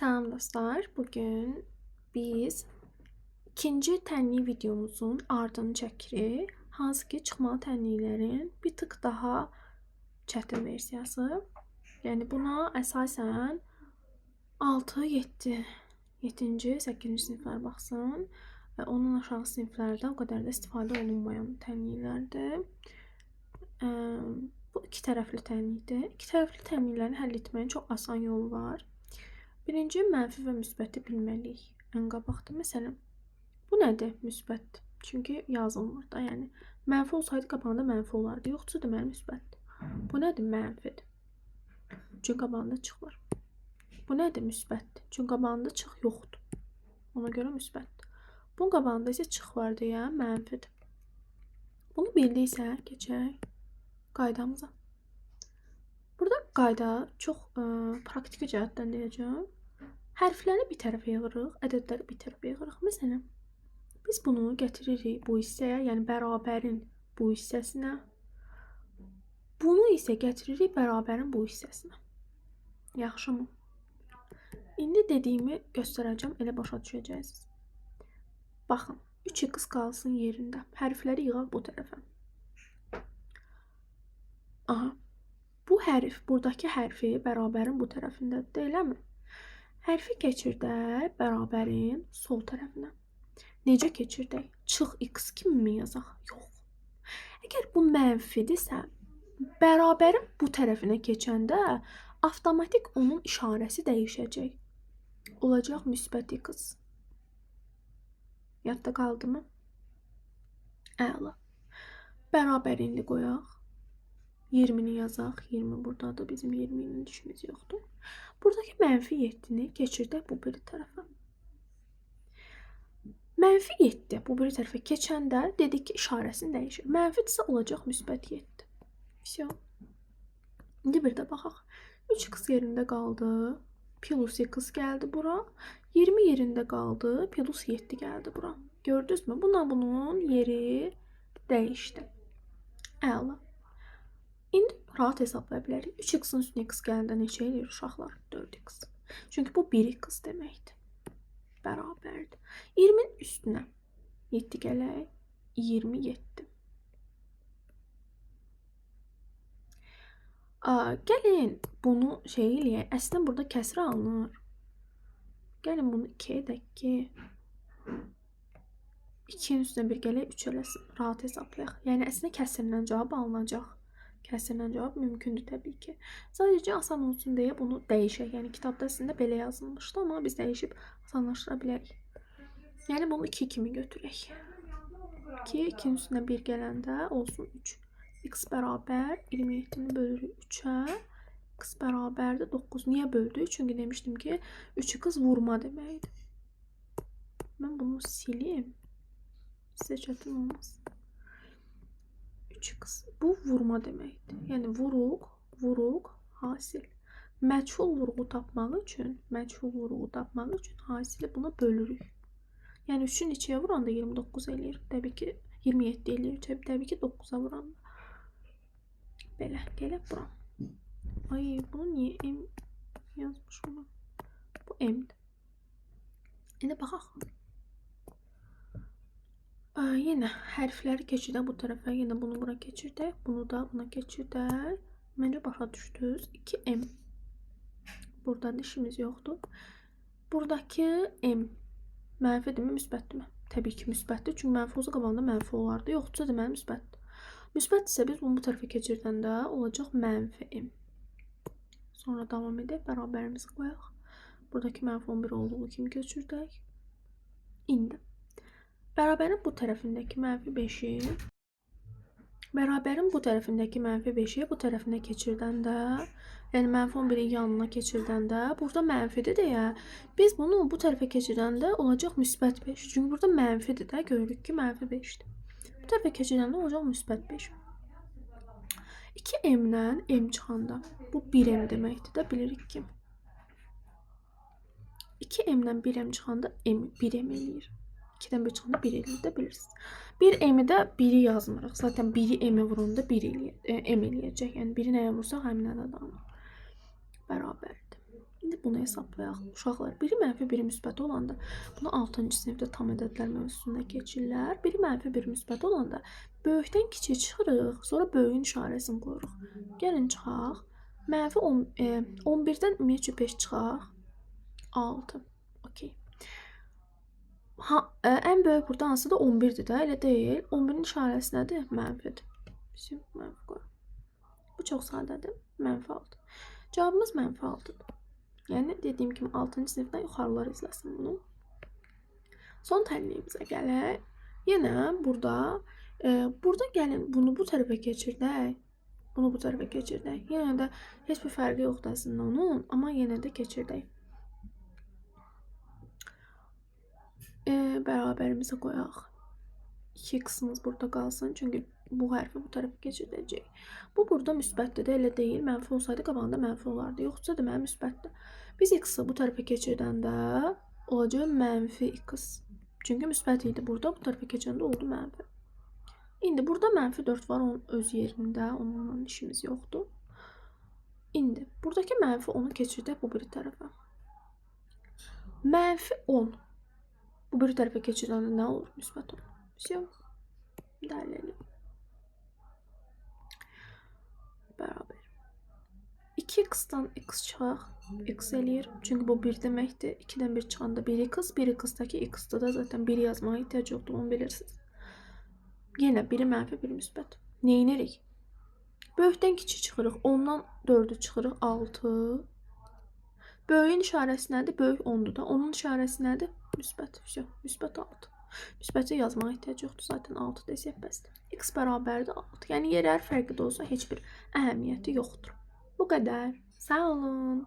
Salam dostlar, bugün biz ikinci tənlik videomuzun ardını çəkirik. Hansı ki, çıxmalı tənliklərin bir tık daha çətin versiyası. Yəni buna əsasən 6, 7, 7-ci, 8-ci siniflər baxsın. Və onun aşağı siniflərdə o qədər də istifadə olunmayan tənliklərdir. Bu iki tərəfli tənlikdir. İki tərəfli tənlikləri həll etməyin çox asan yolu var. Birinci, mənfi və müsbəti bilməliyik. Ən qabaqda, məsələn, bu nədir? Müsbət. Çünki yazılmır da, yəni mənfi olsaydı qabağında mənfi olardı. Yoxsa deməli müsbətdir. Bu nədir? Mənfidir. Çünki qabağında çıx var. Bu nədir? Müsbətdir. Çünki qabağında çıx yoxdur. Ona görə müsbətdir. Bunun qabağında isə çıx var deyə mənfidir. Bunu bildiksə, keçək qaydamıza. Burada qayda çox praktiki cəhətdən deyəcəm. Hərfləri bir tərəfə yığırıq, ədədləri bir tərəfə yığırıq. Məsələn, biz bunu gətiririk bu hissəyə, yəni bərabərin bu hissəsinə. Bunu isə gətiririk bərabərin bu hissəsinə. Yaxşımı? İndi dediyimi göstərəcəm, elə başa düşəcəksiniz. Baxın, 3x qalsın yerində. Hərfləri yığaq bu tərəfə. Aha. Bu hərf, buradakı hərfi bərabərin bu tərəfindədir, deyiləmi? Hərfi keçirdək bərabərin sol tərəfinə. Necə keçirdək? Çıx x kimi mi yazaq? Yox. Əgər bu mənfidirsə, bərabərin bu tərəfinə keçəndə avtomatik onun işarəsi dəyişəcək. Olacaq müsbət x. Yadda qaldı mı? Əla. Bərabər indi qoyaq. 20'ni yazaq. 20 buradadır. Bizim 20'nin işimiz yoxdur. Buradakı mənfi 7'ni keçirdək bu biri tərəfə. Mənfi 7 bu biri tərəfə keçəndə dedik ki, işarəsini dəyişir. Mənfidirsə olacaq müsbət 7. Всё. İndi bir də baxaq. 3x yerində qaldı. Plus x gəldi bura. 20 yerində qaldı. Plus 7 gəldi bura. Gördünüz mü? Bunun yeri dəyişdi. Əla. İndi rahat hesablaya bilərik. 3x'in üstünə x gələndə neçə eləyir uşaqlar? 4x. Çünki bu 1x deməkdir. Bərabərdir. 20'nin üstünə 7 gələk. 27. Gəlin bunu şey eləyək. Əslində burada kəsr alınır. Gəlin bunu 2 edək ki 2'nin üstünə 1 gələk 3 eləsin. Rahat hesablayaq. Yəni əslində kəsrlə cavab alınacaq. Kəsrlə cavab mümkündür təbii ki. Sadəcə asan olsun deyə bunu dəyişək. Yəni kitabda əslində belə yazılmışdı, amma biz dəyişib asanlaşdıra bilərik. Yəni bunu 2 kimi götürək. 2, 2'nin üstünə 1 gələndə olsun 3. X bərabər 27'ni bölürük 3'ə. X bərabərdir 9. Niyə böldük? Çünki demişdim ki 3x vurma deməkdir. Mən bunu sileyim. Sizə çətin olmaz. 3x. Bu vurma deməkdir. Yəni vuruq, hasil. Məchul vurğu tapmaq üçün hasili buna bölürük. Yəni 3'ün içəyə vuranda 29 eləyir. Təbii ki 27 eləyir. Təbii ki 9'a vuranda. Belə, gələk bura. Ay, bunu niyə m yazmışım? Bu m'dir. İndi baxaq. Yenə hərfləri keçirdək bu tərəfə. Yenə bunu bura keçirdək. Bunu da buna keçirdək. Məncə başa düşdünüz. 2m. Burada işimiz yoxdur. Buradakı m mənfidirmi, müsbətdirmi? Təbii ki, müsbətdir. Çünki mənfi olsa qabağında mənfi olardı. Yoxdursa deməli müsbətdir. Müsbətdirsə biz bunu bu tərəfə keçirdəndə olacaq mənfi m. Sonra davam edək. Bərabərimizi qoyaq. Buradakı mənfi 11 olduğu kimi keçirdək. İndi. Bərabərin bu tərəfindəki mənfi 5'i bərabərin bu tərəfindəki mənfi 5'i bu tərəfinə keçirdəndə, yəni mənfi 11'in yanına keçirdəndə, burada mənfidir deyə biz bunu bu tərəfə keçirdəndə olacaq müsbət 5. Çünki burada mənfidir də, görürük ki mənfi 5'dir. Bu tərəfə keçirdəndə olacaq müsbət 5. 2m'dən m çıxanda bu 1m deməkdir də, bilirik ki 2m'dən 1m çıxanda m 1m eləyir. 2'den 1 çıxanda 1 eləyir də, bilirsiniz. 1m'i də 1'i yazmırıq. Zaten 1'i m'e vuranda 1 m eləyəcək. Yəni 1'i nəyə vursaq həminə də dağılır. Bərabərdir. İndi bunu hesablayaq. Uşaqlar, biri mənfi, biri müsbət olanda bunu 6-cı sinifdə tam ədədlər mövzusunda keçirlər. Biri mənfi, biri müsbət olanda böyükdən kiçiyə çıxırıq, sonra böyüyün işarəsini qoyuruq. Gəlin çıxaq. Mənfi 11-dən ümumiyyətcə 5 çıxaq. 6. Okey. Ən böyük burada hansıdır? 11-dir də, elə deyil. 11-in işarəsi nədir? Mənfidir. Bizim mənfi qoyuruq. Bu çox sadədir. Mənfi 6. Cavabımız mənfi 6-dır. Yəni dediyim kimi 6-cı sinifdən yuxarılar izləsin bunu. Son təlimimizə gələk. Yenə burada gəlin bunu bu tərəfə keçirdək. Bunu bu tərəfə keçirdək. Yenə də heç bir fərqi yoxdur əslində onun, amma yenə də keçirdək. Bərabərimizə qoyaq. 2x-imiz burada qalsın, çünki bu hərfi bu tərəfə keçirdəcək. Bu burada müsbətdir də, elə deyil. Mənfi olsaydı qabağında mənfi olardı. Yoxsa deməli müsbətdir. Biz x-i bu tərəfə keçirdəndə olacaq mənfi x. Çünki müsbət idi burada, bu tərəfə keçəndə oldu mənfi. İndi burada mənfi 4 var, onun öz yerində, onunla işimiz yoxdur. İndi buradakı mənfi 10'u keçirdək bu biri tərəfə. Mənfi 10 bu biri tərəfə keçirdəndə nə olur? Müsbət olur. Все. Dəlilik. Bərabər. 2x-dan x çıxaq. X eləyir. Çünki bu 1 deməkdir. 2-dən 1 çıxanda 1x. 1x-daki x-dır da zaten 1 yazmağa ehtiyac yoxdur. Onu bilirsiniz. Yenə biri mənfi, biri müsbət. Neyinirik? Böyükdən kiçik çıxırıq. 10-dan 4'ü çıxırıq. 6. Böyüyün işarəsi nədir? Böyük 10'dur da. Onun işarəsi nədir? Müsbət. Müsbət 6. Müsbəti yazmağa ehtiyac yoxdur. Zaten 6 desək bəsdir. X bərabərdir 6. Yəni yerlər fərqli də olsa heç bir əhəmiyyəti yoxdur. Bu qədər. Sağ olun.